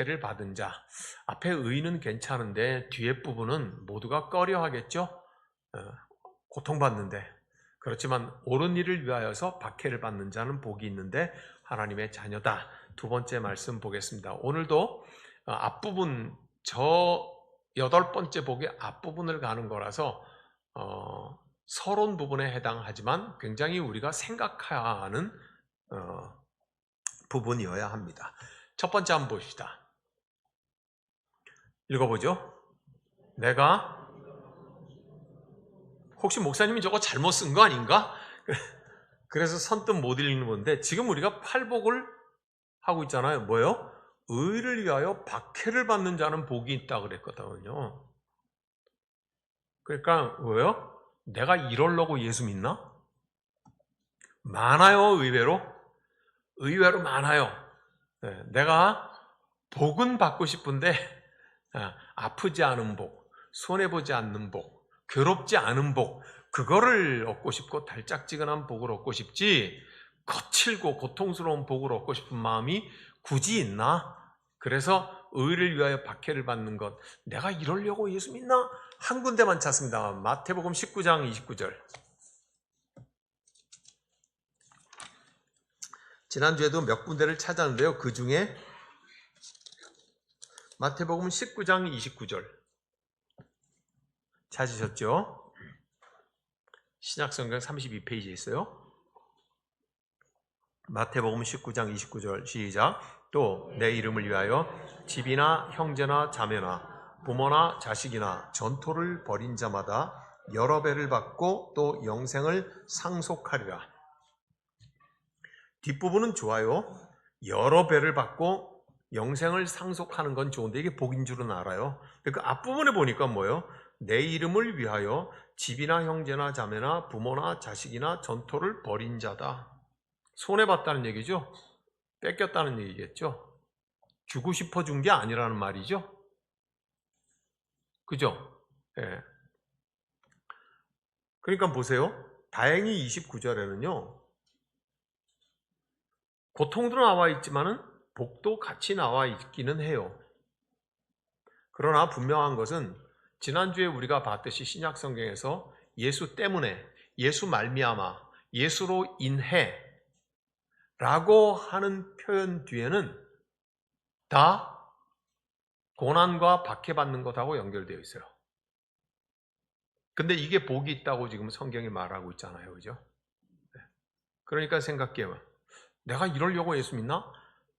박해를 받은 자. 앞에 의는 괜찮은데 뒤에 부분은 모두가 꺼려하겠죠. 고통받는데. 그렇지만 옳은 일을 위하여서 박해를 받는 자는 복이 있는데 하나님의 자녀다. 두 번째 말씀 보겠습니다. 오늘도 앞부분, 저 8번째 복의 앞부분을 가는 거라서 서론 부분에 해당하지만 굉장히 우리가 생각해야 하는 부분이어야 합니다. 첫 번째 한번 봅시다. 읽어보죠. 내가 혹시 목사님이 저거 잘못 쓴 거 아닌가? 그래서 선뜻 못 읽는 건데 지금 우리가 팔복을 하고 있잖아요. 뭐예요? 의를 위하여 박해를 받는 자는 복이 있다 그랬거든요. 그러니까 뭐예요? 내가 이러려고 예수 믿나? 많아요. 의외로 많아요. 내가 복은 받고 싶은데 아프지 않은 복, 손해보지 않는 복, 괴롭지 않은 복, 그거를 얻고 싶고 달짝지근한 복을 얻고 싶지 거칠고 고통스러운 복을 얻고 싶은 마음이 굳이 있나? 그래서 의를 위하여 박해를 받는 것, 내가 이러려고 예수 믿나? 한 군데만 찾습니다. 마태복음 19장 29절. 지난주에도 몇 군데를 찾았는데요. 그 중에 마태복음 19장 29절 찾으셨죠? 신약성경 32페이지에 있어요. 마태복음 19장 29절 시작. 또 내 이름을 위하여 집이나 형제나 자매나 부모나 자식이나 전토를 벌인 자마다 여러 배를 받고 또 영생을 상속하리라. 뒷부분은 좋아요. 여러 배를 받고 영생을 상속하는 건 좋은데 이게 복인 줄은 알아요. 그 앞부분에 보니까 뭐예요? 내 이름을 위하여 집이나 형제나 자매나 부모나 자식이나 전토를 벌인 자다. 손해봤다는 얘기죠. 뺏겼다는 얘기겠죠. 주고 싶어 준 게 아니라는 말이죠. 그죠? 예. 그러니까 보세요. 다행히 29절에는요. 고통도 나와 있지만은 복도 같이 나와 있기는 해요. 그러나 분명한 것은 지난주에 우리가 봤듯이 신약 성경에서 예수 때문에, 예수 말미암아, 예수로 인해 라고 하는 표현 뒤에는 다 고난과 박해받는 것하고 연결되어 있어요. 근데 이게 복이 있다고 지금 성경이 말하고 있잖아요. 그죠? 그러니까 생각해요. 내가 이러려고 예수 믿나?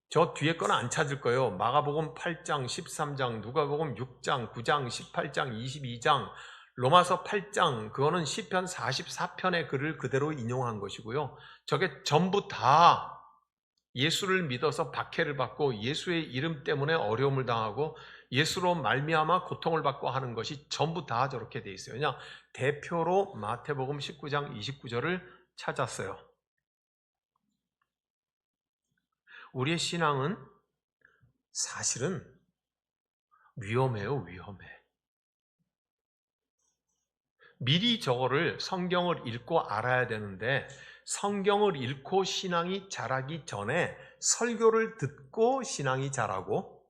저 뒤에 거는 안 찾을 거예요. 마가복음 8장, 13장, 누가복음 6장, 9장, 18장, 22장, 로마서 8장, 그거는 시편 44편의 글을 그대로 인용한 것이고요. 저게 전부 다 예수를 믿어서 박해를 받고 예수의 이름 때문에 어려움을 당하고 예수로 말미암아 고통을 받고 하는 것이 전부 다 저렇게 돼 있어요. 그냥 대표로 마태복음 19장 29절을 찾았어요. 우리의 신앙은 사실은 위험해요. 위험해. 미리 저거를 성경을 읽고 알아야 되는데 성경을 읽고 신앙이 자라기 전에 설교를 듣고 신앙이 자라고,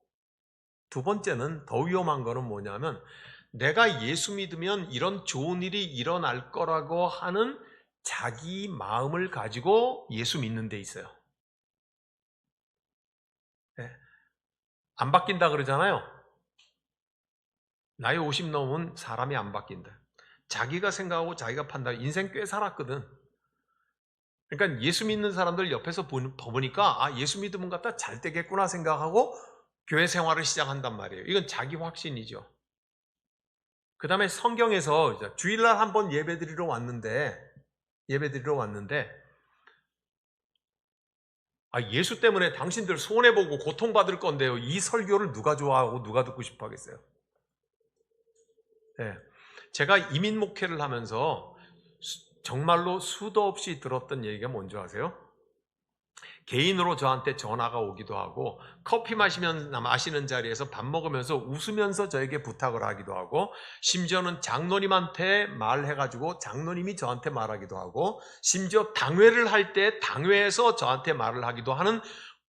두 번째는 더 위험한 거는 뭐냐면 내가 예수 믿으면 이런 좋은 일이 일어날 거라고 하는 자기 마음을 가지고 예수 믿는 데 있어요. 네. 안 바뀐다 그러잖아요. 나이 50 넘은 사람이 안 바뀐다. 자기가 생각하고 자기가 판단, 인생 꽤 살았거든. 그러니까 예수 믿는 사람들 옆에서 보니까 아, 예수 믿으면 갖다 잘 되겠구나 생각하고 교회 생활을 시작한단 말이에요. 이건 자기 확신이죠. 그 다음에 성경에서 주일날 한번 예배드리러 왔는데 아, 예수 때문에 당신들 손해보고 고통받을 건데요. 이 설교를 누가 좋아하고 누가 듣고 싶어 하겠어요? 네. 제가 이민 목회를 하면서 정말로 수도 없이 들었던 얘기가 뭔지 아세요? 개인으로 저한테 전화가 오기도 하고 커피 마시는 자리에서 밥 먹으면서 웃으면서 저에게 부탁을 하기도 하고 심지어는 장로님한테 말해가지고 장로님이 저한테 말하기도 하고 심지어 당회를 할 때 당회에서 저한테 말을 하기도 하는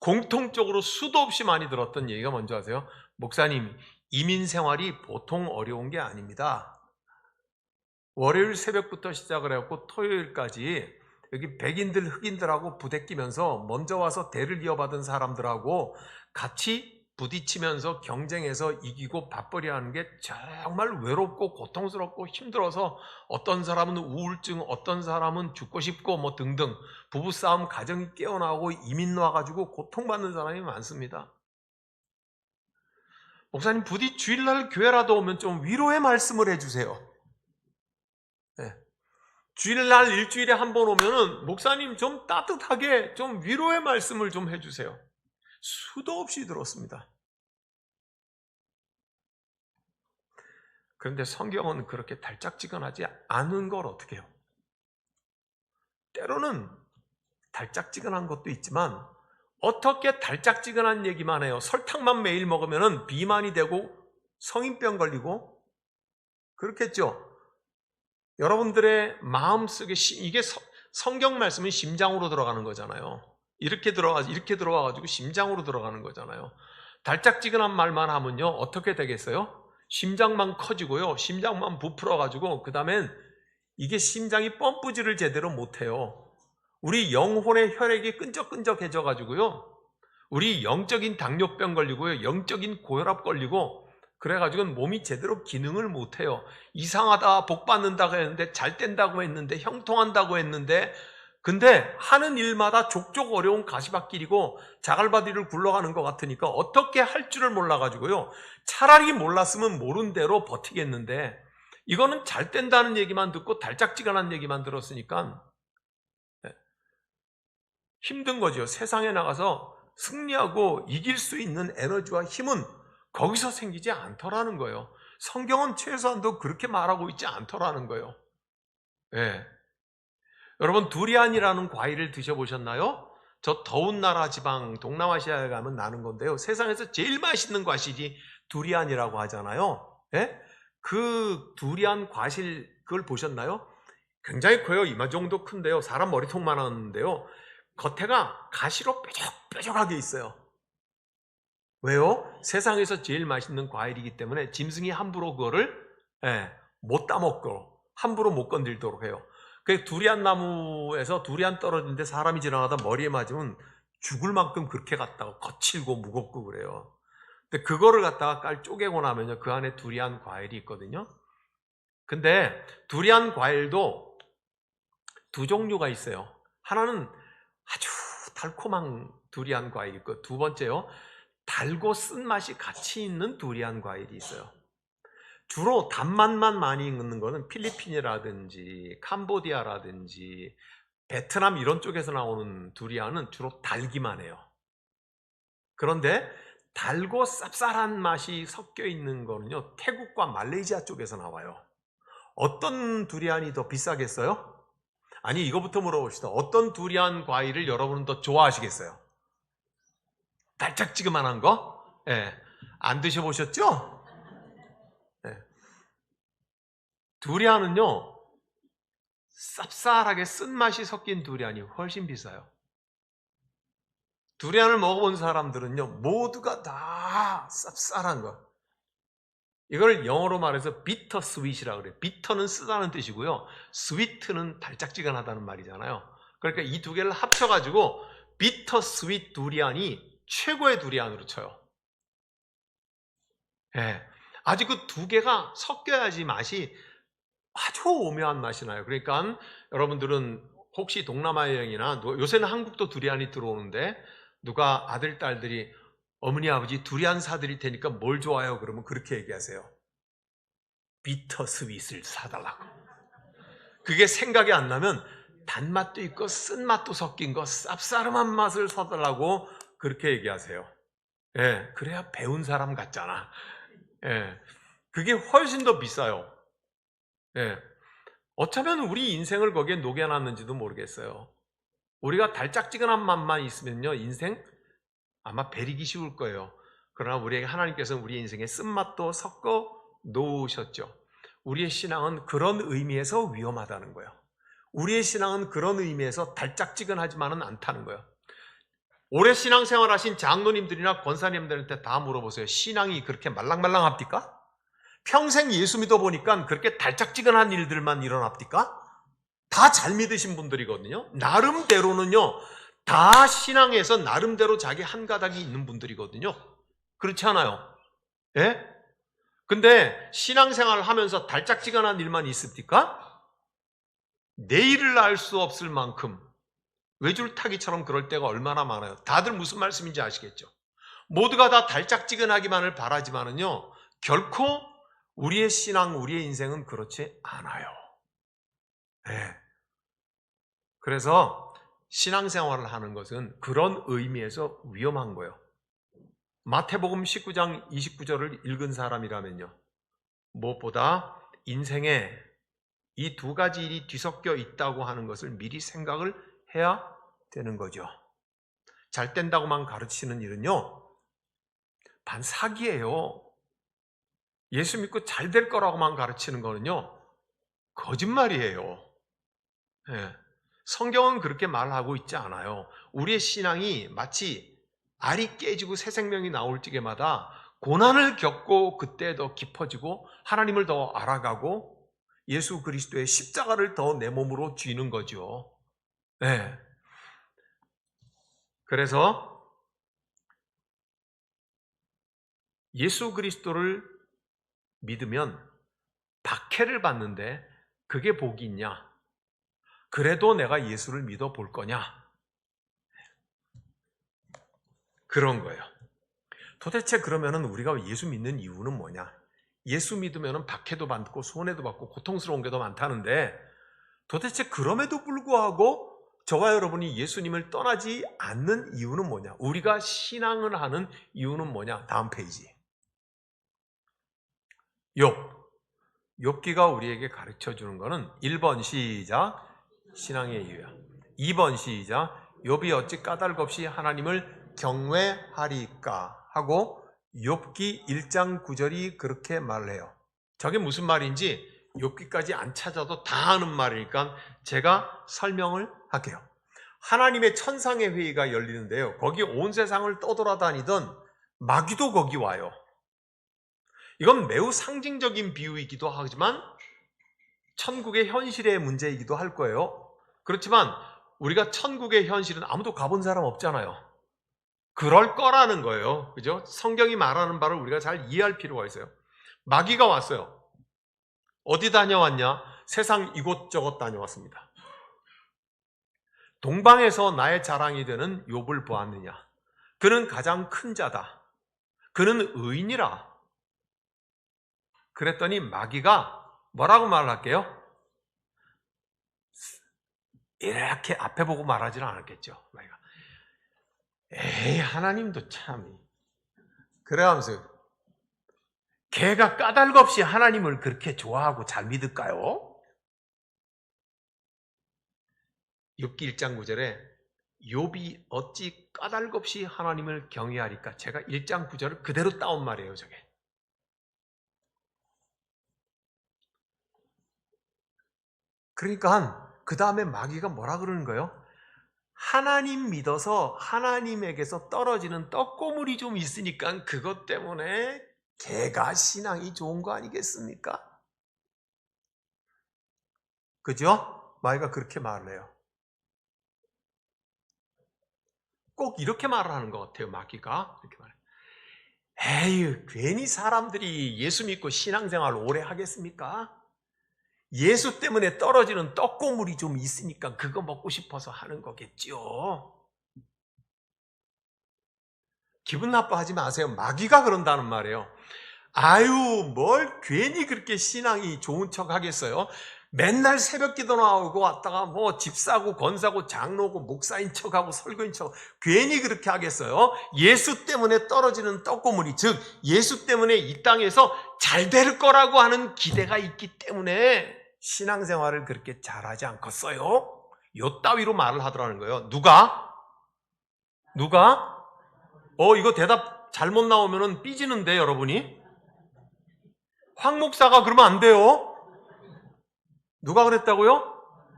공통적으로 수도 없이 많이 들었던 얘기가 뭔지 아세요? 목사님, 이민 생활이 보통 어려운 게 아닙니다. 월요일 새벽부터 시작을 해갖고 토요일까지 여기 백인들, 흑인들하고 부대끼면서 먼저 와서 대를 이어받은 사람들하고 같이 부딪히면서 경쟁해서 이기고 밥벌이 하는 게 정말 외롭고 고통스럽고 힘들어서 어떤 사람은 우울증, 어떤 사람은 죽고 싶고 뭐 등등 부부싸움, 가정이 깨어나고 이민 와가지고 고통받는 사람이 많습니다. 목사님, 부디 주일날 교회라도 오면 좀 위로의 말씀을 해주세요. 네. 주일날 일주일에 한 번 오면은 목사님 좀 따뜻하게 좀 위로의 말씀을 좀 해주세요. 수도 없이 들었습니다. 그런데 성경은 그렇게 달짝지근하지 않은 걸 어떻게 해요? 때로는 달짝지근한 것도 있지만 어떻게 달짝지근한 얘기만 해요? 설탕만 매일 먹으면 비만이 되고 성인병 걸리고 그렇겠죠? 여러분들의 마음속에 이게 성경 말씀은 심장으로 들어가는 거잖아요. 이렇게 들어가가지고 심장으로 들어가는 거잖아요. 달짝지근한 말만 하면요 어떻게 되겠어요? 심장만 커지고요, 심장만 부풀어가지고 그 다음엔 이게 심장이 펌프질을 제대로 못해요. 우리 영혼의 혈액이 끈적끈적해져가지고요, 우리 영적인 당뇨병 걸리고요, 영적인 고혈압 걸리고 그래가지고 몸이 제대로 기능을 못해요. 이상하다, 복 받는다고 했는데, 잘 된다고 했는데, 형통한다고 했는데, 근데 하는 일마다 족족 어려운 가시밭길이고 자갈바디를 굴러가는 것 같으니까 어떻게 할 줄을 몰라가지고요, 차라리 몰랐으면 모른 대로 버티겠는데 이거는 잘 된다는 얘기만 듣고 달짝지근한 얘기만 들었으니까 힘든 거죠. 세상에 나가서 승리하고 이길 수 있는 에너지와 힘은 거기서 생기지 않더라는 거예요. 성경은 최소한도 그렇게 말하고 있지 않더라는 거예요. 네. 여러분, 두리안이라는 과일을 드셔보셨나요? 저 더운 나라 지방 동남아시아에 가면 나는 건데요, 세상에서 제일 맛있는 과실이 두리안이라고 하잖아요. 네? 그 두리안 과실 그걸 보셨나요? 굉장히 커요. 이마 정도 큰데요, 사람 머리통만 하는데요, 겉에가 가시로 뾰족뾰족하게 있어요. 왜요? 세상에서 제일 맛있는 과일이기 때문에 짐승이 함부로 그거를 못 따먹고 함부로 못 건들도록 해요. 그 두리안 나무에서 두리안 떨어지는데 사람이 지나가다 머리에 맞으면 죽을 만큼 그렇게 갖다가 거칠고 무겁고 그래요. 근데 그거를 갖다가 깔 쪼개고 나면요, 그 안에 두리안 과일이 있거든요. 근데 두리안 과일도 두 종류가 있어요. 하나는 아주 달콤한 두리안 과일이 있고, 두 번째요, 달고 쓴맛이 같이 있는 두리안 과일이 있어요. 주로 단맛만 많이 있는 거는 필리핀이라든지 캄보디아라든지 베트남 이런 쪽에서 나오는 두리안은 주로 달기만 해요. 그런데 달고 쌉쌀한 맛이 섞여 있는 거는요, 태국과 말레이시아 쪽에서 나와요. 어떤 두리안이 더 비싸겠어요? 아니, 이거부터 물어봅시다. 어떤 두리안 과일을 여러분은 더 좋아하시겠어요? 달짝지근한 거? 예. 안 드셔보셨죠? 예. 두리안은요, 쌉쌀하게 쓴맛이 섞인 두리안이 훨씬 비싸요. 두리안을 먹어본 사람들은요, 모두가 다 쌉쌀한 거. 이걸 영어로 말해서 비터 스윗이라고 그래요. 비터는 쓰다는 뜻이고요, 스위트는 달짝지근하다는 말이잖아요. 그러니까 이 두 개를 합쳐가지고 비터 스윗 두리안이 최고의 두리안으로 쳐요. 예. 아주 그 두 개가 섞여야지 맛이 아주 오묘한 맛이 나요. 그러니까 여러분들은 혹시 동남아 여행이나 요새는 한국도 두리안이 들어오는데, 누가 아들, 딸들이 어머니, 아버지 두리안 사드릴 테니까 뭘 좋아해요? 그러면 그렇게 얘기하세요. 비터 스윗을 사달라고. 그게 생각이 안 나면 단맛도 있고 쓴맛도 섞인 거 쌉싸름한 맛을 사달라고 그렇게 얘기하세요. 예, 그래야 배운 사람 같잖아. 예, 그게 훨씬 더 비싸요. 예, 어쩌면 우리 인생을 거기에 녹여놨는지도 모르겠어요. 우리가 달짝지근한 맛만 있으면요, 인생 아마 배리기 쉬울 거예요. 그러나 우리에게 하나님께서는 우리 인생에 쓴맛도 섞어 놓으셨죠. 우리의 신앙은 그런 의미에서 위험하다는 거예요. 우리의 신앙은 그런 의미에서 달짝지근하지만은 않다는 거예요. 오래 신앙생활 하신 장로님들이나 권사님들한테 다 물어보세요. 신앙이 그렇게 말랑말랑합니까? 평생 예수 믿어보니까 그렇게 달짝지근한 일들만 일어납니까? 다 잘 믿으신 분들이거든요. 나름대로는요, 다 신앙에서 나름대로 자기 한 가닥이 있는 분들이거든요. 그렇지 않아요? 예? 근데 신앙생활을 하면서 달짝지근한 일만 있습니까? 내일을 알 수 없을 만큼 외줄타기처럼 그럴 때가 얼마나 많아요. 다들 무슨 말씀인지 아시겠죠? 모두가 다 달짝지근하기만을 바라지만은요, 결코 우리의 신앙, 우리의 인생은 그렇지 않아요. 네. 그래서 신앙생활을 하는 것은 그런 의미에서 위험한 거예요. 마태복음 19장 29절을 읽은 사람이라면요, 무엇보다 인생에 이 두 가지 일이 뒤섞여 있다고 하는 것을 미리 생각을 해야 되는 거죠. 잘 된다고만 가르치는 일은요, 반사기예요. 예수 믿고 잘 될 거라고만 가르치는 거는요, 거짓말이에요. 네. 성경은 그렇게 말하고 있지 않아요. 우리의 신앙이 마치 알이 깨지고 새 생명이 나올 적에마다 고난을 겪고 그때 더 깊어지고 하나님을 더 알아가고 예수 그리스도의 십자가를 더 내 몸으로 쥐는 거죠. 네. 그래서 예수 그리스도를 믿으면 박해를 받는데 그게 복이 있냐? 그래도 내가 예수를 믿어 볼 거냐? 그런 거예요. 도대체 그러면은 우리가 예수 믿는 이유는 뭐냐? 예수 믿으면은 박해도 받고 손해도 받고 고통스러운 게 더 많다는데 도대체 그럼에도 불구하고 저와 여러분이 예수님을 떠나지 않는 이유는 뭐냐? 우리가 신앙을 하는 이유는 뭐냐? 다음 페이지. 욥기가 우리에게 가르쳐 주는 거는 1번 시작, 신앙의 이유야. 2번 시작, 욥이 어찌 까닭 없이 하나님을 경외하리까 하고 욥기 1장 9절이 그렇게 말을 해요. 저게 무슨 말인지 욥기까지 안 찾아도 다 아는 말이니까 제가 설명을 할게요. 하나님의 천상의 회의가 열리는데요, 거기 온 세상을 떠돌아다니던 마귀도 거기 와요. 이건 매우 상징적인 비유이기도 하지만 천국의 현실의 문제이기도 할 거예요. 그렇지만 우리가 천국의 현실은 아무도 가본 사람 없잖아요. 그럴 거라는 거예요. 그죠? 성경이 말하는 바를 우리가 잘 이해할 필요가 있어요. 마귀가 왔어요. 어디 다녀왔냐? 세상 이곳저곳 다녀왔습니다. 동방에서 나의 자랑이 되는 욥을 보았느냐? 그는 가장 큰 자다. 그는 의인이라. 그랬더니 마귀가 뭐라고 말할게요? 이렇게 앞에 보고 말하지는 않았겠죠. 마귀가. 에이, 하나님도 참. 그래가면서 걔가 까닭 없이 하나님을 그렇게 좋아하고 잘 믿을까요? 욥기 1장 9절에 욥이 어찌 까닭 없이 하나님을 경외하리까? 제가 1장 9절을 그대로 따온 말이에요, 저게. 그러니까 그 다음에 마귀가 뭐라 그러는 거예요? 하나님 믿어서 하나님에게서 떨어지는 떡고물이 좀 있으니까 그것 때문에 걔가 신앙이 좋은 거 아니겠습니까? 그죠? 마귀가 그렇게 말을 해요. 꼭 이렇게 말을 하는 것 같아요, 마귀가. 이렇게 말해요. 에이, 괜히 사람들이 예수 믿고 신앙생활 오래 하겠습니까? 예수 때문에 떨어지는 떡고물이 좀 있으니까 그거 먹고 싶어서 하는 거겠죠. 기분 나빠하지 마세요. 마귀가 그런다는 말이에요. 아유, 뭘 괜히 그렇게 신앙이 좋은 척 하겠어요? 맨날 새벽 기도 나오고 왔다가 뭐 집사고 권사고 장로고 목사인 척하고 설교인 척 괜히 그렇게 하겠어요? 예수 때문에 떨어지는 떡고물이, 즉 예수 때문에 이 땅에서 잘 될 거라고 하는 기대가 있기 때문에 신앙생활을 그렇게 잘하지 않겠어요? 요 따위로 말을 하더라는 거예요. 누가? 이거 대답 잘못 나오면 삐지는데 여러분이? 황 목사가 그러면 안 돼요. 누가 그랬다고요?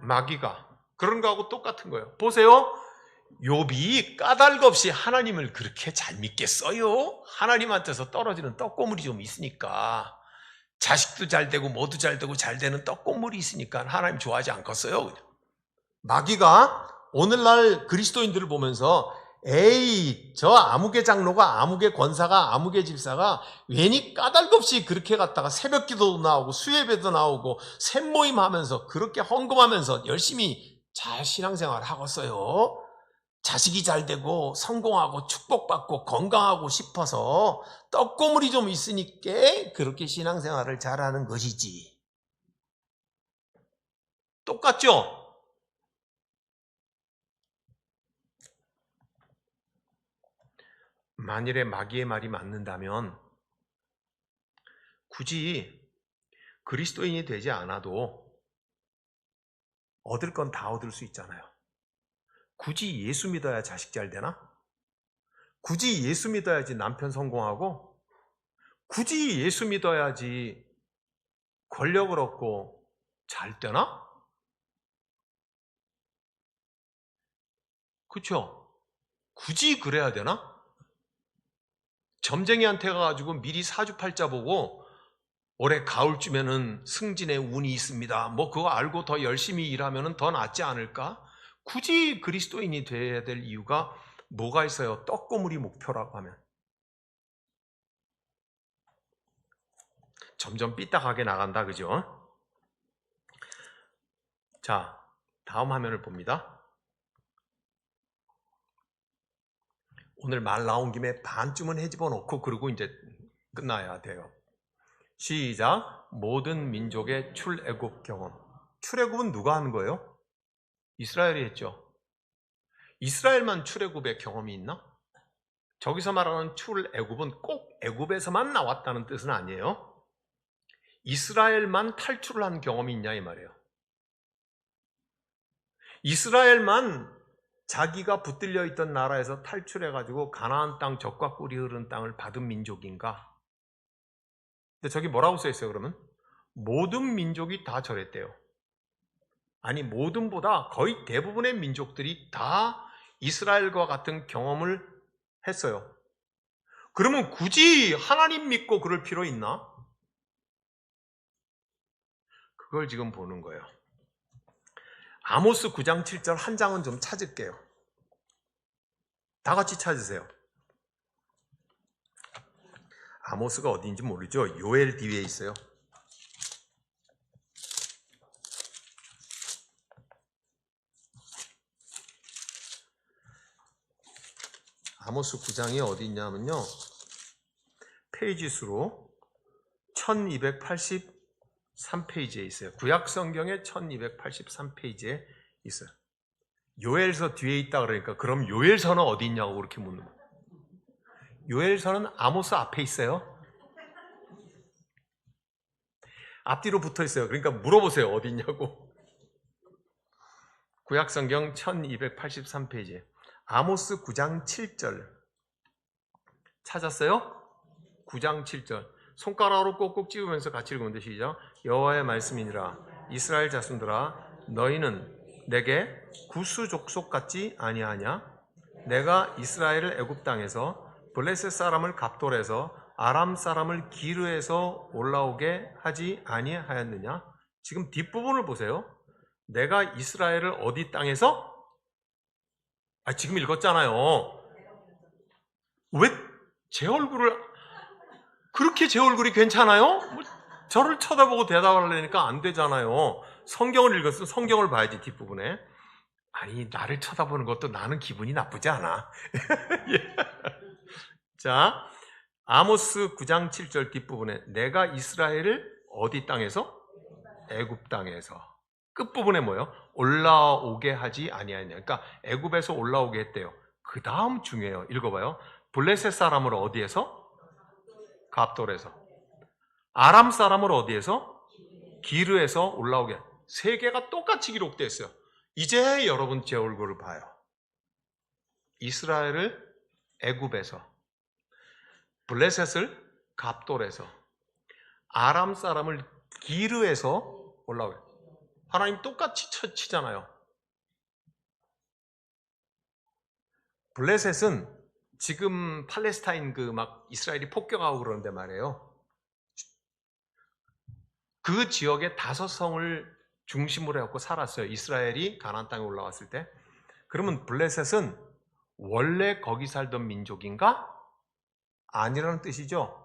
마귀가. 그런 거하고 똑같은 거예요. 보세요. 욥이 까닭없이 하나님을 그렇게 잘 믿겠어요? 하나님한테서 떨어지는 떡고물이 좀 있으니까, 자식도 잘 되고 뭐도 잘 되고 잘 되는 떡고물이 있으니까 하나님 좋아하지 않겠어요? 마귀가 오늘날 그리스도인들을 보면서 에이, 저 아무개 장로가, 아무개 권사가, 아무개 집사가 괜히 까닭없이 그렇게 갔다가 새벽기도도 나오고 수예배도 나오고 샘모임 하면서 그렇게 헌금하면서 열심히 잘 신앙생활 하고 있어요. 자식이 잘 되고 성공하고 축복받고 건강하고 싶어서 떡고물이 좀 있으니까 그렇게 신앙생활을 잘하는 것이지. 똑같죠? 만일에 마귀의 말이 맞는다면 굳이 그리스도인이 되지 않아도 얻을 건 다 얻을 수 있잖아요. 굳이 예수 믿어야 자식 잘 되나? 굳이 예수 믿어야지 남편 성공하고, 굳이 예수 믿어야지 권력을 얻고 잘 되나? 그렇죠? 굳이 그래야 되나? 점쟁이한테 가가지고 미리 사주팔자 보고 올해 가을쯤에는 승진의 운이 있습니다. 뭐 그거 알고 더 열심히 일하면 더 낫지 않을까? 굳이 그리스도인이 돼야 될 이유가 뭐가 있어요? 떡고물이 목표라고 하면. 점점 삐딱하게 나간다, 그죠? 자, 다음 화면을 봅니다. 오늘 말 나온 김에 반쯤은 해집어 놓고 그러고 이제 끝나야 돼요. 시작. 모든 민족의 출애굽 경험. 출애굽은 누가 하는 거예요? 이스라엘이 했죠. 이스라엘만 출애굽의 경험이 있나? 저기서 말하는 출애굽은 꼭 애굽에서만 나왔다는 뜻은 아니에요. 이스라엘만 탈출을 한 경험이 있냐 이 말이에요. 이스라엘만 자기가 붙들려 있던 나라에서 탈출해가지고 가나안 땅, 젖과 꿀이 흐르는 땅을 받은 민족인가? 근데 저기 뭐라고 써있어요 그러면? 모든 민족이 다 저랬대요. 아니 모든보다 거의 대부분의 민족들이 다 이스라엘과 같은 경험을 했어요. 그러면 굳이 하나님 믿고 그럴 필요 있나? 그걸 지금 보는 거예요. 아모스 9장 7절 한 장은 좀 찾을게요. 다 같이 찾으세요. 아모스가 어디인지 모르죠? 요엘 뒤에 있어요. 아모스 9장이 어디 있냐면요. 페이지 수로 1283페이지에 있어요. 구약 성경의 1283페이지에 있어요. 요엘서 뒤에 있다 그러니까 그럼 요엘서는 어디 있냐고 그렇게 묻는 거예요. 요엘서는 아모스 앞에 있어요. 앞뒤로 붙어 있어요. 그러니까 물어보세요. 어디 있냐고. 구약 성경 1283페이지에 아모스 9장 7절 찾았어요? 9장 7절 손가락으로 꼭꼭 찍으면서 같이 읽으면 되시죠? 여호와의 말씀이니라 이스라엘 자손들아 너희는 내게 구스 족속 같지 아니하냐? 내가 이스라엘을 애굽 땅에서 블레셋 사람을 갑돌에서 아람 사람을 기르에서 올라오게 하지 아니하였느냐? 지금 뒷부분을 보세요. 내가 이스라엘을 어디 땅에서? 지금 읽었잖아요. 왜 제 얼굴을 그렇게 제 얼굴이 괜찮아요? 저를 쳐다보고 대답하려니까 안 되잖아요. 성경을 읽었으면 성경을 봐야지 뒷부분에. 아니 나를 쳐다보는 것도 나는 기분이 나쁘지 않아. 예. 자 아모스 9장 7절 뒷부분에 내가 이스라엘을 어디 땅에서? 애굽 땅에서. 끝부분에 뭐예요? 올라오게 하지 아니하냐. 그러니까 애굽에서 올라오게 했대요. 그 다음 중요해요. 읽어봐요. 블레셋 사람을 어디에서? 갑돌에서. 아람 사람을 어디에서? 기르에서 올라오게. 세 개가 똑같이 기록되어 있어요. 이제 여러분 제 얼굴을 봐요. 이스라엘을 애굽에서, 블레셋을 갑돌에서, 아람 사람을 기르에서 올라오게. 하나님 똑같이 치잖아요. 블레셋은 지금 팔레스타인 그 막 이스라엘이 폭격하고 그러는데 말이에요. 그 지역의 5성을 중심으로 해갖고 살았어요. 이스라엘이 가나안 땅에 올라왔을 때. 그러면 블레셋은 원래 거기 살던 민족인가? 아니라는 뜻이죠.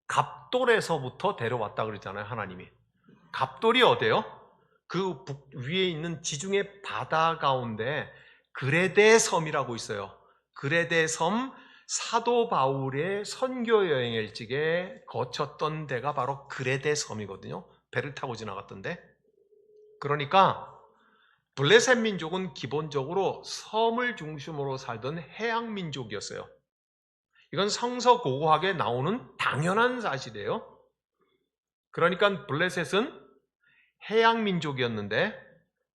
갑돌에서부터 데려왔다 그랬잖아요, 하나님이. 갑돌이 어디예요? 그 위에 있는 지중해 바다 가운데 그레데 섬이라고 있어요. 그레데 섬, 사도 바울의 선교 여행을 찍에 거쳤던 데가 바로 그레데 섬이거든요. 배를 타고 지나갔던데. 그러니까 블레셋 민족은 기본적으로 섬을 중심으로 살던 해양 민족이었어요. 이건 성서고고하게 나오는 당연한 사실이에요. 그러니까 블레셋은 해양 민족이었는데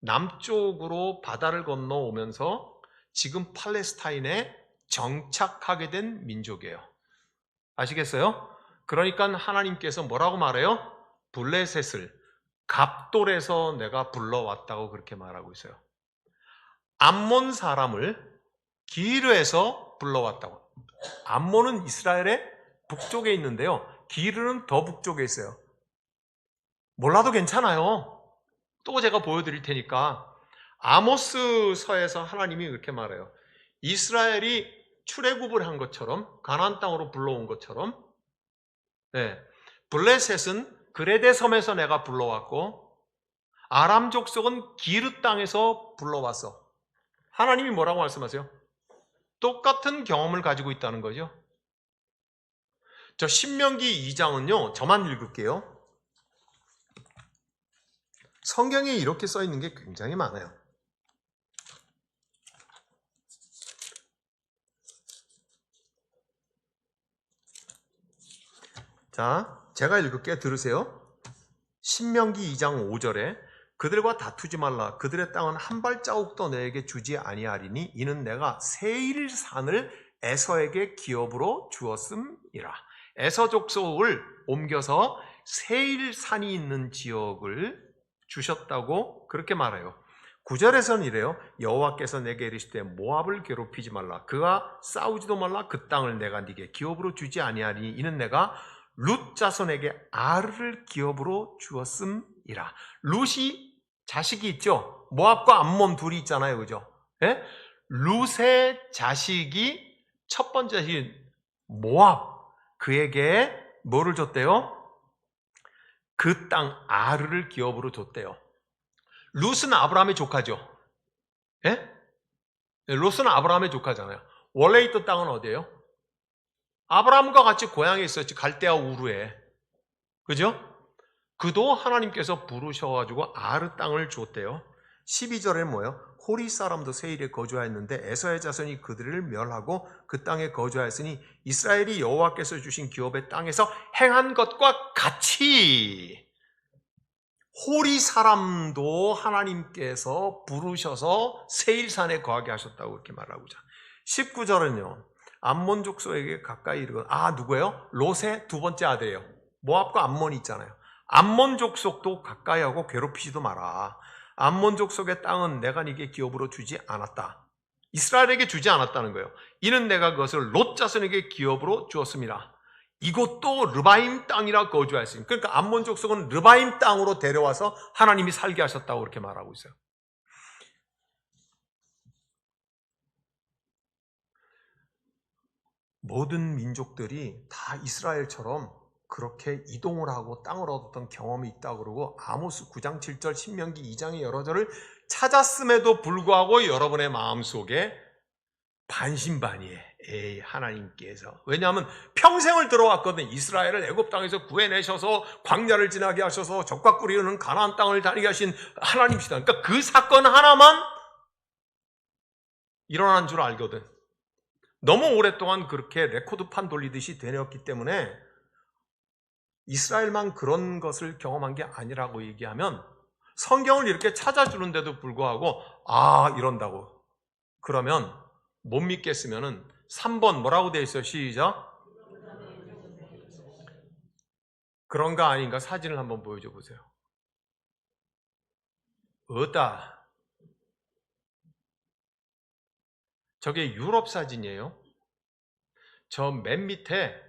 남쪽으로 바다를 건너오면서 지금 팔레스타인에 정착하게 된 민족이에요. 아시겠어요? 그러니까 하나님께서 뭐라고 말해요? 블레셋을 갑돌에서 내가 불러왔다고 그렇게 말하고 있어요. 암몬 사람을 기르에서 불러왔다고. 암몬은 이스라엘의 북쪽에 있는데요. 기르는 더 북쪽에 있어요. 몰라도 괜찮아요. 또 제가 보여드릴 테니까. 아모스서에서 하나님이 이렇게 말해요. 이스라엘이 출애굽을 한 것처럼 가나안 땅으로 불러온 것처럼 블레셋은 그레데 섬에서 내가 불러왔고 아람 족속은 기르 땅에서 불러왔어. 하나님이 뭐라고 말씀하세요? 똑같은 경험을 가지고 있다는 거죠. 저 신명기 2장은요. 저만 읽을게요. 성경에 이렇게 써 있는 게 굉장히 많아요. 자, 제가 읽을게요. 들으세요. 신명기 2장 5절에 그들과 다투지 말라. 그들의 땅은 한 발자국도 너에게 주지 아니하리니 이는 내가 세일산을 에서에게 기업으로 주었음이라. 에서 족속을 옮겨서 세일산이 있는 지역을 주셨다고 그렇게 말해요. 9절에서는 이래요. 여호와께서 내게 이르시되 모압을 괴롭히지 말라. 그가 싸우지도 말라. 그 땅을 내가 네게 기업으로 주지 아니하리니 이는 내가 룻 자손에게 아르를 기업으로 주었음이라. 룻이 자식이 있죠. 모압과 암몬 둘이 있잖아요, 그죠? 예? 룻의 자식이 첫 번째 자식 모압, 그에게 뭐를 줬대요? 그 땅 아르를 기업으로 줬대요. 룻은 아브라함의 조카죠. 예? 룻은 아브라함의 조카잖아요. 원래 있던 땅은 어디예요? 아브라함과 같이 고향에 있었지. 갈대아 우르에. 그죠? 그도 하나님께서 부르셔가지고 아르 땅을 줬대요. 12절에 뭐예요? 호리 사람도 세일에 거주하였는데 에서의 자손이 그들을 멸하고 그 땅에 거주하였으니 이스라엘이 여호와께서 주신 기업의 땅에서 행한 것과 같이 호리 사람도 하나님께서 부르셔서 세일산에 거하게 하셨다고 그렇게 말하고자. 19절은요. 암몬 족속에게 가까이 이르건 누구예요? 롯의 두 번째 아들이에요. 모압과 암몬이 있잖아요. 암몬 족속도 가까이 하고 괴롭히지도 마라. 암몬 족속의 땅은 내가 네게 기업으로 주지 않았다. 이스라엘에게 주지 않았다는 거예요. 이는 내가 그것을 롯 자손에게 기업으로 주었습니다. 이곳도 르바임 땅이라 거주하였으니 그러니까 암몬 족속은 르바임 땅으로 데려와서 하나님이 살게 하셨다고 그렇게 말하고 있어요. 모든 민족들이 다 이스라엘처럼 그렇게 이동을 하고 땅을 얻었던 경험이 있다고 그러고 아모스 9장 7절 신명기 2장의 여러 절을 찾았음에도 불구하고 여러분의 마음속에 반신반의해. 에이, 하나님께서. 왜냐하면 평생을 들어왔거든. 이스라엘을 애굽 땅에서 구해내셔서 광야를 지나게 하셔서 적과 꿀이 흐르는 가나안 땅을 다니게 하신 하나님이시다. 그러니까 그 사건 하나만 일어난 줄 알거든. 너무 오랫동안 그렇게 레코드판 돌리듯이 되뇌었기 때문에 이스라엘만 그런 것을 경험한 게 아니라고 얘기하면 성경을 이렇게 찾아주는데도 불구하고 이런다고 그러면 못 믿겠으면은 3번 뭐라고 되어 있어요? 시작. 그런가 아닌가 사진을 한번 보여줘 보세요. 없다. 저게 유럽 사진이에요. 저 맨 밑에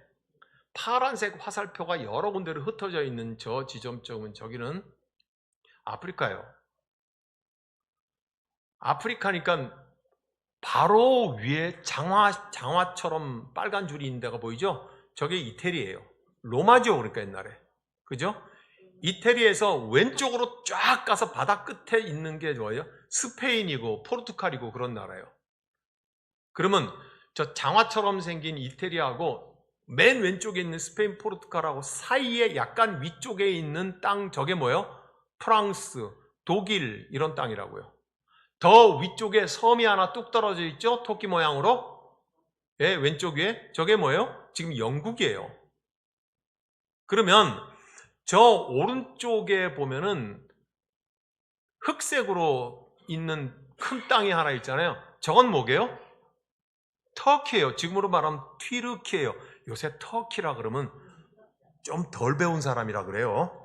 파란색 화살표가 여러 군데로 흩어져 있는 저 지점점은 저기는 아프리카예요. 아프리카니까 바로 위에 장화처럼 빨간 줄이 있는 데가 보이죠? 저게 이태리예요. 로마죠, 그러니까 옛날에. 그죠? 이태리에서 왼쪽으로 쫙 가서 바다 끝에 있는 게 뭐예요? 스페인이고 포르투갈이고 그런 나라예요. 그러면 저 장화처럼 생긴 이태리하고 맨 왼쪽에 있는 스페인, 포르투갈하고 사이에 약간 위쪽에 있는 땅, 저게 뭐예요? 프랑스, 독일 이런 땅이라고요. 더 위쪽에 섬이 하나 뚝 떨어져 있죠? 토끼 모양으로. 예, 왼쪽 위에. 저게 뭐예요? 지금 영국이에요. 그러면 저 오른쪽에 보면은 흑색으로 있는 큰 땅이 하나 있잖아요. 저건 뭐게요? 터키예요. 지금으로 말하면 튀르키예요. 요새 터키라 그러면 좀 덜 배운 사람이라 그래요.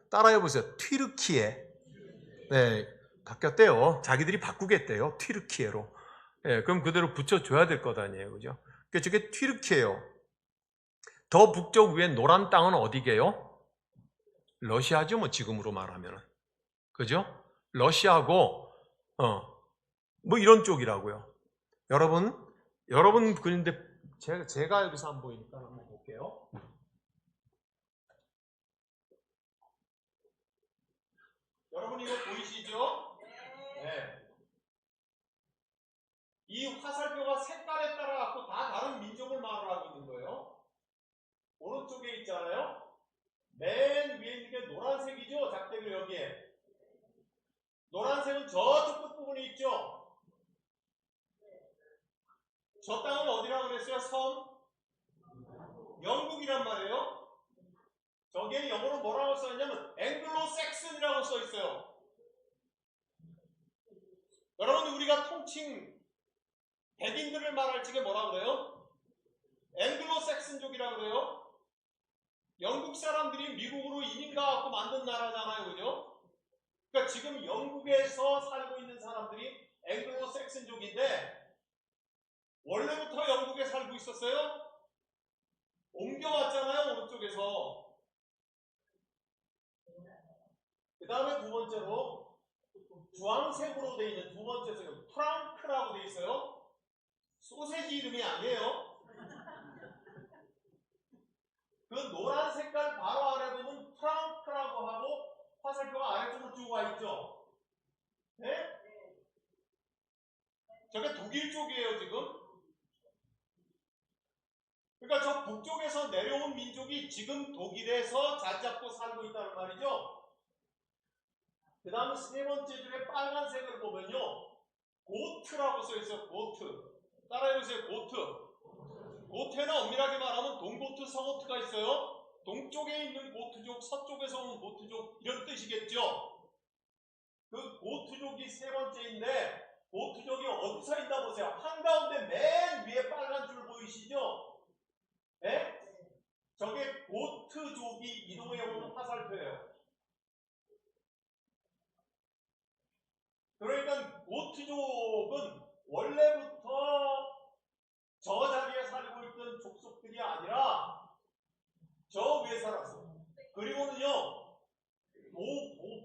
따라해 보세요. 튀르키예. 네, 바뀌었대요. 자기들이 바꾸겠대요. 튀르키예로. 네, 그럼 그대로 붙여줘야 될 것 아니에요. 그죠? 그러니까 저게 튀르키예요. 더 북쪽 위에 노란 땅은 어디게요? 러시아죠, 뭐 지금으로 말하면. 그죠? 러시아고, 뭐 이런 쪽이라고요. 여러분 그런데 제가 여기서 안 보이니까 한번 볼게요. 여러분 이거 보이시죠? 네. 이 화살표가 색깔에 따라 갖고 다 다른 민족을 말하고 있는 거예요. 오른쪽에 있잖아요. 맨 위에 있는 게 노란색이죠. 작대기 여기에. 노란색은 저쪽 끝부분에 있죠. 저 땅은 어디라고 그랬어요? 섬? 영국이란 말이에요. 저기에 영어로 뭐라고 써있냐면 앵글로색슨이라고 써있어요. 여러분 우리가 통칭 백인들을 말할 적에 뭐라 그래요? 앵글로색슨족이라 그래요. 영국 사람들이 미국으로 이민 가갖고 만든 나라잖아요. 그죠? 그러니까 지금 영국에서 살고 있는 사람들이 앵글로색슨족인데 원래부터 영국에 살고 있었어요? 옮겨왔잖아요. 오른쪽에서. 그 다음에 두 번째로 주황색으로 되어 있는 두 번째 색 프랑크라고 되어 있어요. 소세지 이름이 아니에요. 그 노란 색깔 바로 아래 보면 프랑크라고 하고 화살표가 아래쪽으로 쭉 와 있죠. 네? 저게 독일 쪽이에요 지금. 그러니까 저 북쪽에서 내려온 민족이 지금 독일에서 잘 잡고 살고 있다는 말이죠. 그 다음에 세 번째 줄에 빨간색을 보면요. 고트라고 써있어요. 고트. 따라해보세요. 고트. 고트에는 엄밀하게 말하면 동고트, 서고트가 있어요. 동쪽에 있는 고트족, 서쪽에서 온 고트족 이런 뜻이겠죠. 그 고트족이 세 번째인데 고트족이 어디서 있나 보세요. 한가운데 맨 위에 빨간 줄 보이시죠? 네? 저게 고트족이 이동해 오는 화살표예요. 그러니까 고트족은 원래부터 저 자리에 살고 있던 족속들이 아니라 저 위에 살았어. 그리고는요,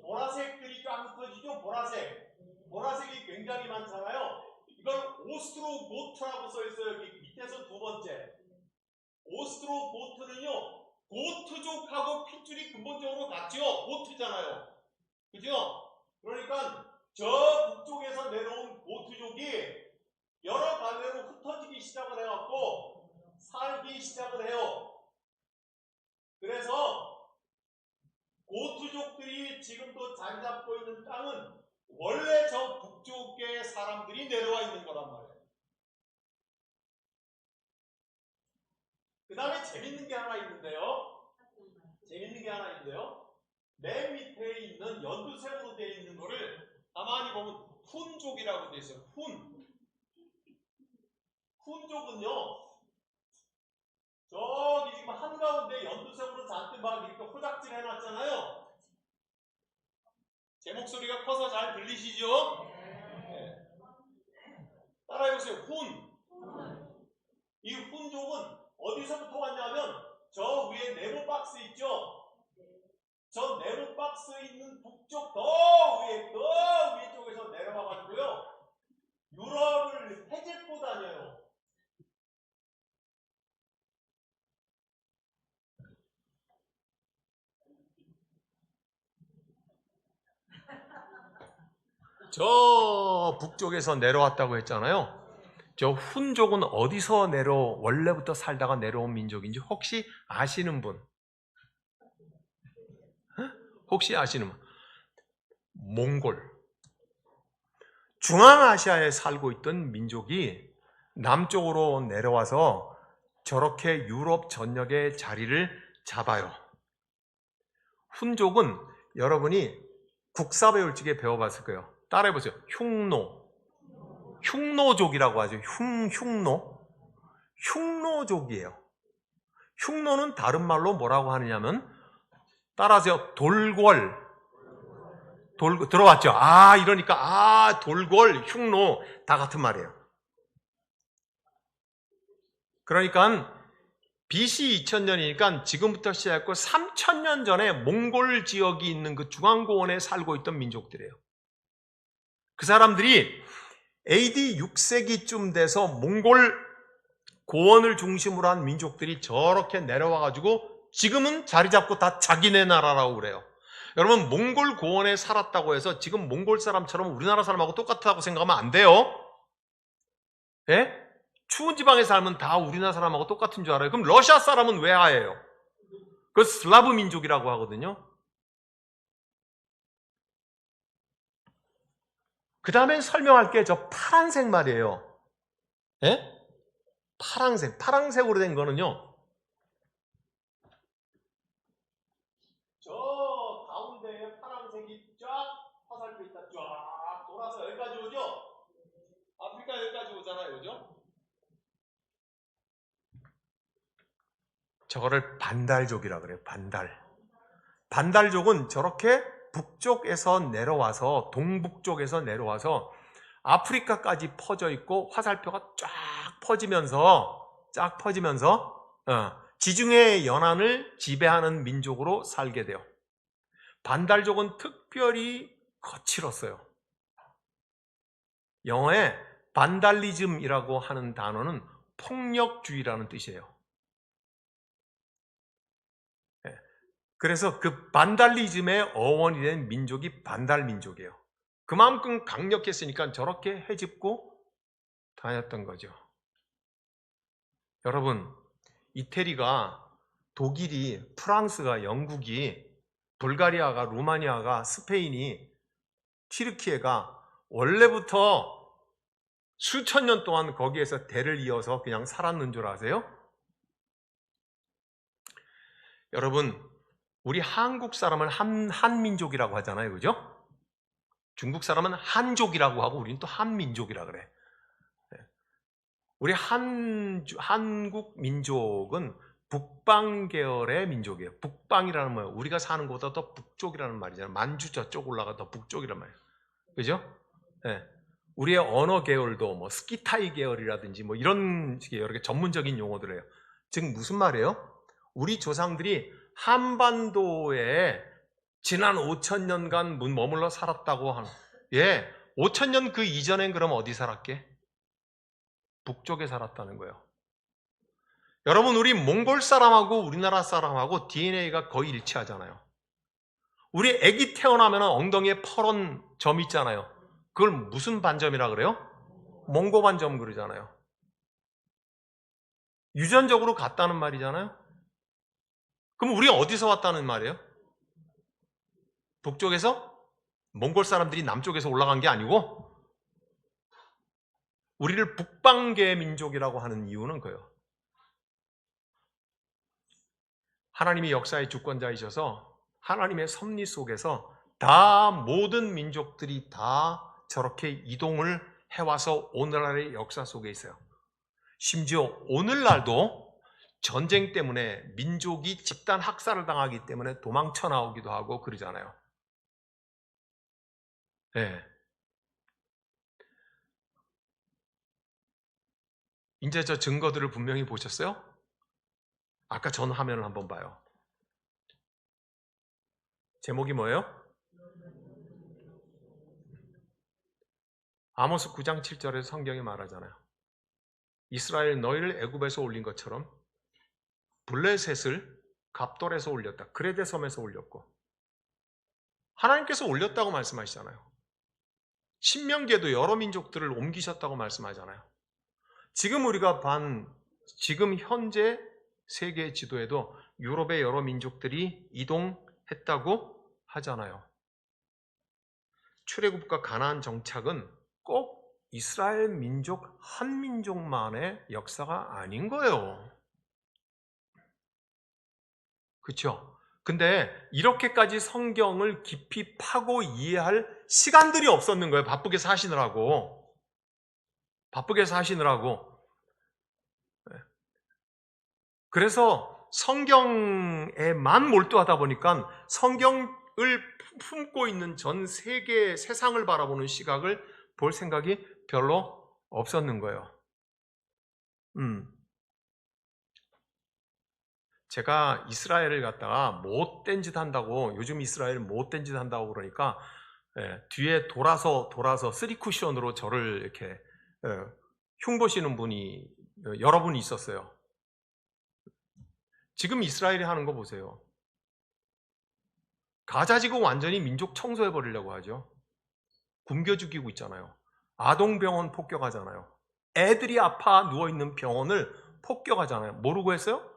보라색들이 쫙 흩어지죠? 보라색이 굉장히 많잖아요. 이걸 오스트로고트라고 써있어요. 여기 밑에서 두 번째. 오스트로고트는요, 고트족하고 핏줄이 근본적으로 같죠? 고트잖아요. 그죠? 그러니까 저 북쪽에서 내려온 고트족이 여러 갈래로 흩어지기 시작을 해갖고 살기 시작을 해요. 그래서 고트족들이 지금도 자리 잡고 있는 땅은 원래 저 북쪽의 사람들이 내려와 있는 거란 말이에요. 그 다음에 재밌는 게 하나 있는데요. 맨 밑에 있는 연두색으로 되어 있는 거를 가만히 보면 훈족이라고 되어 있어요. 훈족은요. 저기 지금 한가운데 연두색으로 잔뜩 막 이렇게 호작질 해놨잖아요. 제 목소리가 커서 잘 들리시죠? 네. 따라해보세요. 훈. 이 훈족은 어디서부터 왔냐면 저 위에 네모 박스 있죠? 저 네모 박스에 있는 북쪽 더 위에 쪽에서 내려와가지고요. 유럽을 해집고 다녀요. 저 북쪽에서 내려왔다고 했잖아요. 저 훈족은 어디서 원래부터 살다가 내려온 민족인지 혹시 아시는 분? 혹시 아시는 분? 몽골. 중앙아시아에 살고 있던 민족이 남쪽으로 내려와서 저렇게 유럽 전역의 자리를 잡아요. 훈족은 여러분이 국사 배울 적에 배워봤을 거예요. 따라해보세요. 흉노족이라고 하죠. 흉노족이에요. 흉노는 다른 말로 뭐라고 하느냐면 따라하세요. 들어왔죠? 이러니까 돌궐, 흉노 다 같은 말이에요. 그러니까 BC 2000년이니까 지금부터 시작했고 3000년 전에 몽골 지역이 있는 그 중앙고원에 살고 있던 민족들이에요. 그 사람들이 AD 6세기쯤 돼서 몽골 고원을 중심으로 한 민족들이 저렇게 내려와가지고 지금은 자리 잡고 다 자기네 나라라고 그래요. 여러분 몽골 고원에 살았다고 해서 지금 몽골 사람처럼 우리나라 사람하고 똑같다고 생각하면 안 돼요. 예? 추운 지방에 살면 다 우리나라 사람하고 똑같은 줄 알아요. 그럼 러시아 사람은 왜 하예요? 그 슬라브 민족이라고 하거든요. 그 다음에 설명할게 저 파란색 말이에요. 예? 파란색으로 된 거는요. 저 가운데에 파란색이 쫙 화살표 있다. 쫙 돌아서 여기까지 오죠? 아프리카 여기까지 오잖아요. 그죠? 저거를 반달족이라 그래요. 반달족은 저렇게 북쪽에서 내려와서 동북쪽에서 내려와서 아프리카까지 퍼져 있고 화살표가 쫙 퍼지면서 지중해 연안을 지배하는 민족으로 살게 돼요. 반달족은 특별히 거칠었어요. 영어에 반달리즘이라고 하는 단어는 폭력주의라는 뜻이에요. 그래서 그 반달리즘의 어원이 된 민족이 반달민족이에요. 그만큼 강력했으니까 저렇게 헤집고 다녔던 거죠. 여러분, 이태리가, 독일이, 프랑스가, 영국이, 불가리아가, 루마니아가, 스페인이, 튀르키예가 원래부터 수천 년 동안 거기에서 대를 이어서 그냥 살았는 줄 아세요? 여러분, 우리 한국 사람을 한민족이라고 하잖아요. 그죠? 중국 사람은 한족이라고 하고 우리는 또 한민족이라 그래. 우리 한국 민족은 북방 계열의 민족이에요. 북방이라는 말, 우리가 사는 곳보다 더 북쪽이라는 말이잖아요. 만주 저쪽 올라가 더 북쪽이란 말이에요. 그죠? 네. 우리의 언어 계열도 뭐 스키타이 계열이라든지 뭐 이런 식의 여러 개 전문적인 용어들이에요. 즉 무슨 말이에요? 우리 조상들이 한반도에 지난 5,000년간 머물러 살았다고 하는. 5,000년 그 이전엔 그럼 어디 살았게? 북쪽에 살았다는 거예요. 여러분 우리 몽골 사람하고 우리나라 사람하고 DNA가 거의 일치하잖아요. 우리 아기 태어나면 엉덩이에 퍼런 점 있잖아요. 그걸 무슨 반점이라 그래요? 몽고 반점 그러잖아요. 유전적으로 같다는 말이잖아요. 그럼 우리 어디서 왔다는 말이에요? 북쪽에서? 몽골 사람들이 남쪽에서 올라간 게 아니고 우리를 북방계 민족이라고 하는 이유는 그예요. 하나님이 역사의 주권자이셔서 하나님의 섭리 속에서 다 모든 민족들이 다 저렇게 이동을 해와서 오늘날의 역사 속에 있어요. 심지어 오늘날도 전쟁 때문에 민족이 집단 학살을 당하기 때문에 도망쳐 나오기도 하고 그러잖아요. 네. 이제 저 증거들을 분명히 보셨어요? 아까 전 화면을 한번 봐요. 제목이 뭐예요? 아모스 9장 7절에 성경이 말하잖아요. 이스라엘 너희를 애굽에서 올린 것처럼 블레셋을 갑돌에서 올렸다. 그레데 섬에서 올렸고 하나님께서 올렸다고 말씀하시잖아요. 신명기에도 여러 민족들을 옮기셨다고 말씀하잖아요. 지금 우리가 지금 현재 세계 지도에도 유럽의 여러 민족들이 이동했다고 하잖아요. 출애굽과 가나안 정착은 꼭 이스라엘 민족 한 민족만의 역사가 아닌 거예요. 그렇죠? 근데 이렇게까지 성경을 깊이 파고 이해할 시간들이 없었는 거예요. 바쁘게 사시느라고. 그래서 성경에만 몰두하다 보니까 성경을 품고 있는 전 세계 세상을 바라보는 시각을 볼 생각이 별로 없었는 거예요. 제가 이스라엘을 갖다가 못된 짓 한다고, 요즘 이스라엘 못된 짓 한다고 그러니까 뒤에 돌아서 쓰리 쿠션으로 저를 이렇게 흉보시는 분이 여러 분 있었어요. 지금 이스라엘이 하는 거 보세요. 가자지구 완전히 민족 청소해 버리려고 하죠. 굶겨 죽이고 있잖아요. 아동병원 폭격하잖아요. 애들이 아파 누워있는 병원을 폭격하잖아요. 모르고 했어요?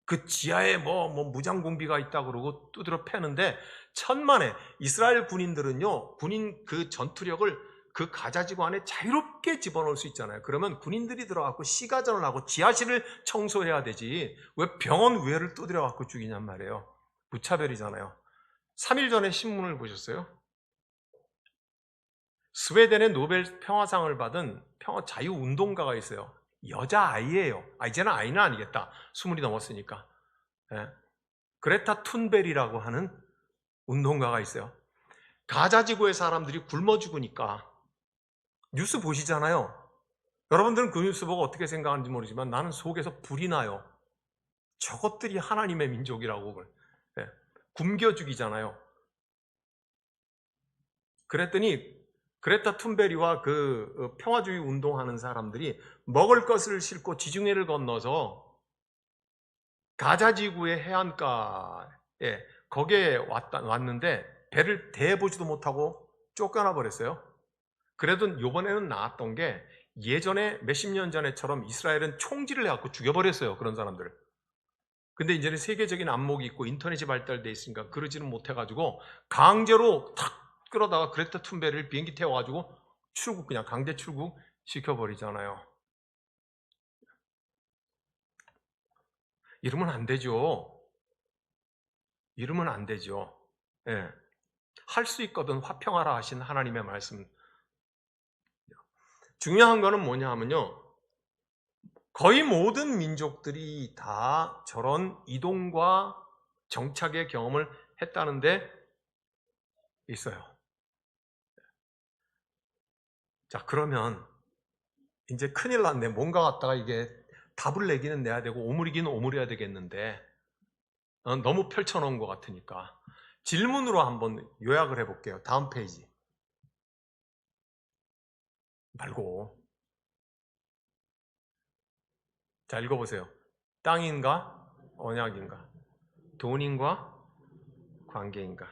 그 지하에 무장공비가 있다 그러고 두드려 패는데 천만에 이스라엘 군인들은요, 군인 그 전투력을 그 가자지구 안에 자유롭게 집어넣을 수 있잖아요. 그러면 군인들이 들어가고 시가전을 하고 지하실을 청소해야 되지 왜 병원 위에를 두드려 갖고 죽이냔 말이에요. 무차별이잖아요. 3일 전에 신문을 보셨어요? 스웨덴의 노벨 평화상을 받은 자유운동가가 있어요. 여자아이예요. 이제는 아이는 아니겠다. 20이 넘었으니까. 그레타 툰베리라고 하는 운동가가 있어요. 가자지구의 사람들이 굶어 죽으니까 뉴스 보시잖아요. 여러분들은 그 뉴스 보고 어떻게 생각하는지 모르지만 나는 속에서 불이 나요. 저것들이 하나님의 민족이라고 굶겨 죽이잖아요. 그랬더니 그레타 툰베리와 그 평화주의 운동하는 사람들이 먹을 것을 싣고 지중해를 건너서 가자지구의 해안가에 거기에 왔는데 배를 대보지도 못하고 쫓겨나 버렸어요. 그래도 이번에는 나았던 게 예전에 몇십 년 전에처럼 이스라엘은 총질을 해갖고 죽여버렸어요. 그런 사람들을. 근데 이제는 세계적인 안목이 있고 인터넷이 발달돼 있으니까 그러지는 못해가지고 강제로 탁 끌어다가 그레타 툰베리를 비행기 태워가지고 그냥 강제 출국 시켜버리잖아요. 이러면 안 되죠. 예. 할 수 있거든 화평하라 하신 하나님의 말씀. 중요한 거는 뭐냐 하면요. 거의 모든 민족들이 다 저런 이동과 정착의 경험을 했다는데 있어요. 자, 그러면 이제 큰일 났네. 뭔가 갖다가 이게 답을 내기는 내야 되고 오므리기는 오므려야 되겠는데 너무 펼쳐놓은 것 같으니까 질문으로 한번 요약을 해볼게요. 다음 페이지 말고. 자, 읽어보세요. 땅인가 언약인가, 돈인가 관계인가.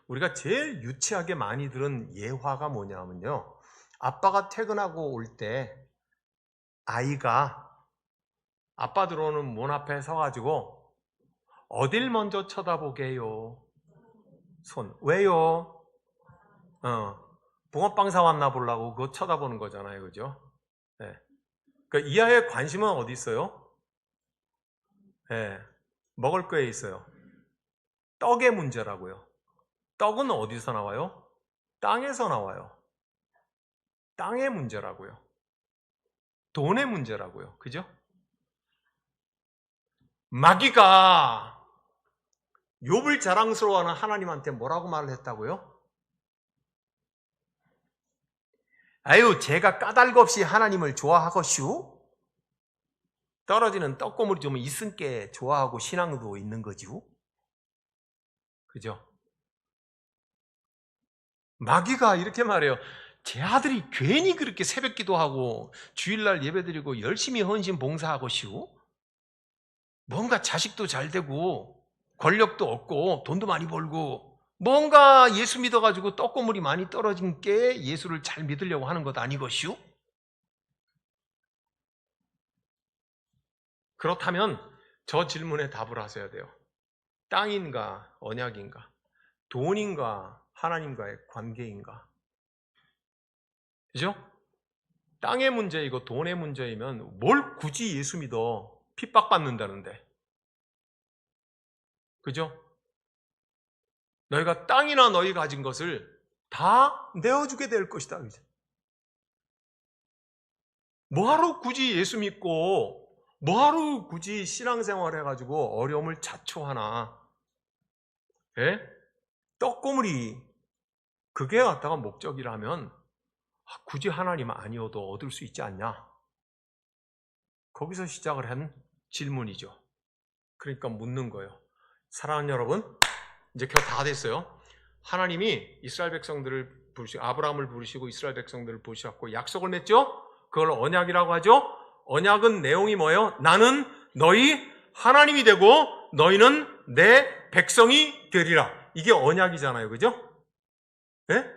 우리가 제일 유치하게 많이 들은 예화가 뭐냐면요, 아빠가 퇴근하고 올 때 아이가 아빠 들어오는 문 앞에 서가지고 어딜 먼저 쳐다보게요? 손. 왜요? 붕어빵 사왔나 보려고 그거 쳐다보는 거잖아요. 그죠? 네. 그러니까 이 아이의 관심은 어디 있어요? 네. 먹을 거에 있어요. 떡의 문제라고요. 떡은 어디서 나와요? 땅에서 나와요. 땅의 문제라고요. 돈의 문제라고요. 그죠? 마귀가 욥을 자랑스러워하는 하나님한테 뭐라고 말을 했다고요? 아유, 제가 까닭 없이 하나님을 좋아하것이오? 떨어지는 떡고물이 좀 있은 게 좋아하고 신앙도 있는 거지요. 그죠? 마귀가 이렇게 말해요. 제 아들이 괜히 그렇게 새벽 기도하고 주일날 예배드리고 열심히 헌신 봉사하고 시고 뭔가 자식도 잘 되고 권력도 얻고 돈도 많이 벌고 뭔가 예수 믿어가지고 떡고물이 많이 떨어진 게 예수를 잘 믿으려고 하는 것 아니것이오? 그렇다면 저 질문에 답을 하셔야 돼요. 땅인가 언약인가? 돈인가 하나님과의 관계인가? 그죠? 땅의 문제이고 돈의 문제이면 뭘 굳이 예수 믿어? 핍박받는다는데. 그죠? 너희가 땅이나 너희 가진 것을 다 내어주게 될 것이다. 그죠? 뭐하러 굳이 예수 믿고 뭐하러 굳이 신앙생활 해가지고 어려움을 자초하나? 예? 떡고물이 그게 갖다가 목적이라면 굳이 하나님 아니어도 얻을 수 있지 않냐? 거기서 시작을 한 질문이죠. 그러니까 묻는 거예요. 사랑하는 여러분, 이제 겨우 다 됐어요. 하나님이 이스라엘 백성들을 부르시고 아브라함을 부르시고 이스라엘 백성들을 부르셨고 약속을 맺죠? 그걸 언약이라고 하죠? 언약은 내용이 뭐예요? 나는 너희 하나님이 되고 너희는 내 백성이 되리라. 이게 언약이잖아요. 그죠? 네?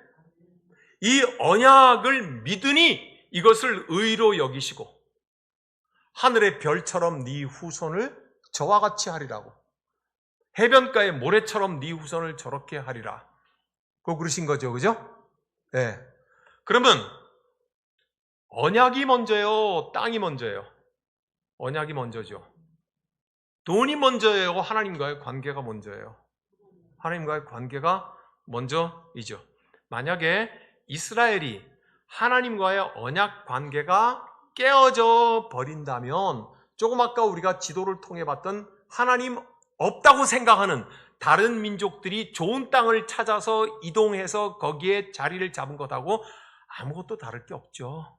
이 언약을 믿으니 이것을 의로 여기시고 하늘의 별처럼 네 후손을 저와 같이 하리라고. 해변가의 모래처럼 네 후손을 저렇게 하리라. 그거 그러신 거죠. 그죠? 네. 그러면 언약이 먼저예요? 땅이 먼저예요? 언약이 먼저죠. 돈이 먼저예요? 하나님과의 관계가 먼저예요? 하나님과의 관계가 먼저이죠. 만약에 이스라엘이 하나님과의 언약 관계가 깨어져 버린다면 조금 아까 우리가 지도를 통해 봤던 하나님 없다고 생각하는 다른 민족들이 좋은 땅을 찾아서 이동해서 거기에 자리를 잡은 것하고 아무것도 다를 게 없죠.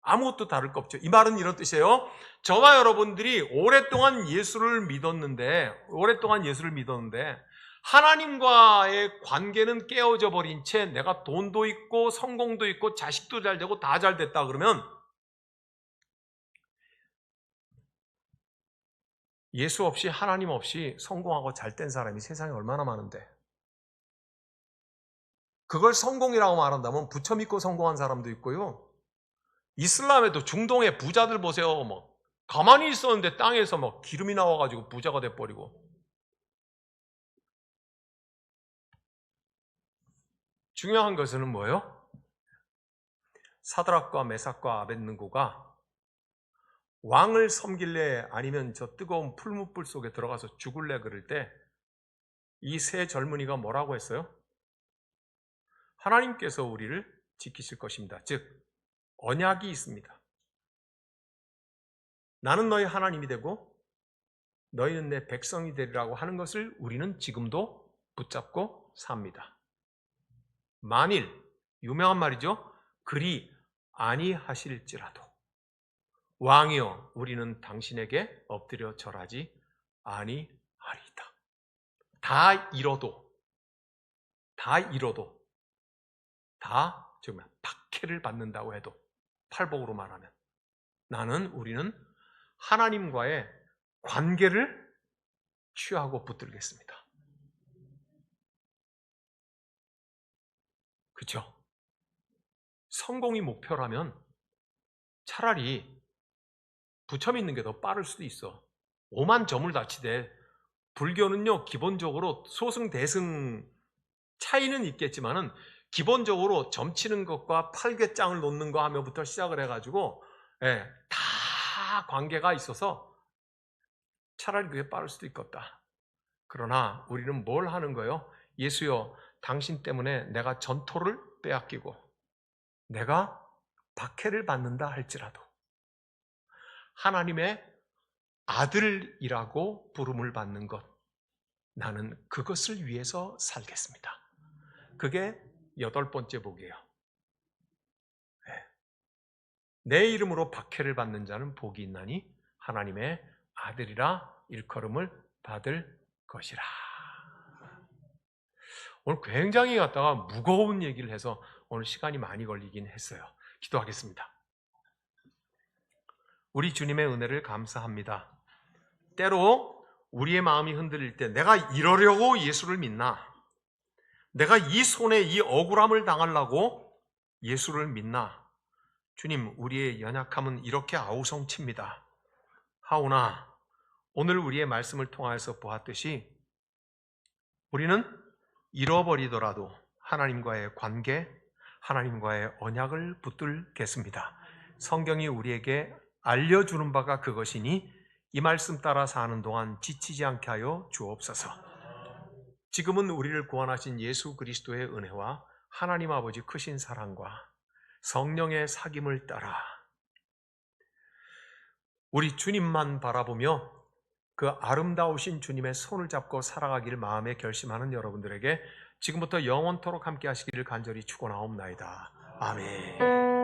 아무것도 다를 거 없죠. 이 말은 이런 뜻이에요. 저와 여러분들이 오랫동안 예수를 믿었는데 하나님과의 관계는 깨어져 버린 채 내가 돈도 있고 성공도 있고 자식도 잘 되고 다 잘 됐다 그러면 예수 없이 하나님 없이 성공하고 잘 된 사람이 세상에 얼마나 많은데 그걸 성공이라고 말한다면 부처 믿고 성공한 사람도 있고요. 이슬람에도 중동의 부자들 보세요. 뭐 가만히 있었는데 땅에서 막 기름이 나와가지고 부자가 돼버리고. 중요한 것은 뭐예요? 사드락과 메삭과 아벳느고가 왕을 섬길래 아니면 저 뜨거운 풀무불 속에 들어가서 죽을래 그럴 때 이 세 젊은이가 뭐라고 했어요? 하나님께서 우리를 지키실 것입니다. 즉 언약이 있습니다. 나는 너희 하나님이 되고 너희는 내 백성이 되리라고 하는 것을 우리는 지금도 붙잡고 삽니다. 만일 유명한 말이죠. 그리 아니하실지라도 왕이여 우리는 당신에게 엎드려 절하지 아니하리이다. 다 이뤄도 다 정말 박해를 받는다고 해도 팔복으로 말하면 우리는 하나님과의 관계를 취하고 붙들겠습니다. 그렇죠? 성공이 목표라면 차라리 부처 믿는 게 더 빠를 수도 있어. 오만 점을 다치되 불교는요 기본적으로 소승 대승 차이는 있겠지만은 기본적으로 점치는 것과 팔괘장을 놓는 거 하면부터 시작을 해가지고 다 관계가 있어서 차라리 그게 빠를 수도 있겠다. 그러나 우리는 뭘 하는 거예요? 예수여 당신 때문에 내가 전토를 빼앗기고 내가 박해를 받는다 할지라도 하나님의 아들이라고 부름을 받는 것 나는 그것을 위해서 살겠습니다. 그게 8번째 복이에요. 내 이름으로 박해를 받는 자는 복이 있나니 하나님의 아들이라 일컬음을 받을 것이라. 오늘 굉장히 갖다가 무거운 얘기를 해서 오늘 시간이 많이 걸리긴 했어요. 기도하겠습니다. 우리 주님의 은혜를 감사합니다. 때로 우리의 마음이 흔들릴 때 내가 이러려고 예수를 믿나? 내가 이 손에 이 억울함을 당하려고 예수를 믿나? 주님, 우리의 연약함은 이렇게 아우성칩니다. 하오나 오늘 우리의 말씀을 통하여서 보았듯이 우리는 잃어버리더라도 하나님과의 관계, 하나님과의 언약을 붙들겠습니다. 성경이 우리에게 알려주는 바가 그것이니 이 말씀 따라 사는 동안 지치지 않게 하여 주옵소서. 지금은 우리를 구원하신 예수 그리스도의 은혜와 하나님 아버지 크신 사랑과 성령의 사귐을 따라 우리 주님만 바라보며 그 아름다우신 주님의 손을 잡고 살아가길 마음에 결심하는 여러분들에게 지금부터 영원토록 함께 하시기를 간절히 축원하옵나이다. 아멘.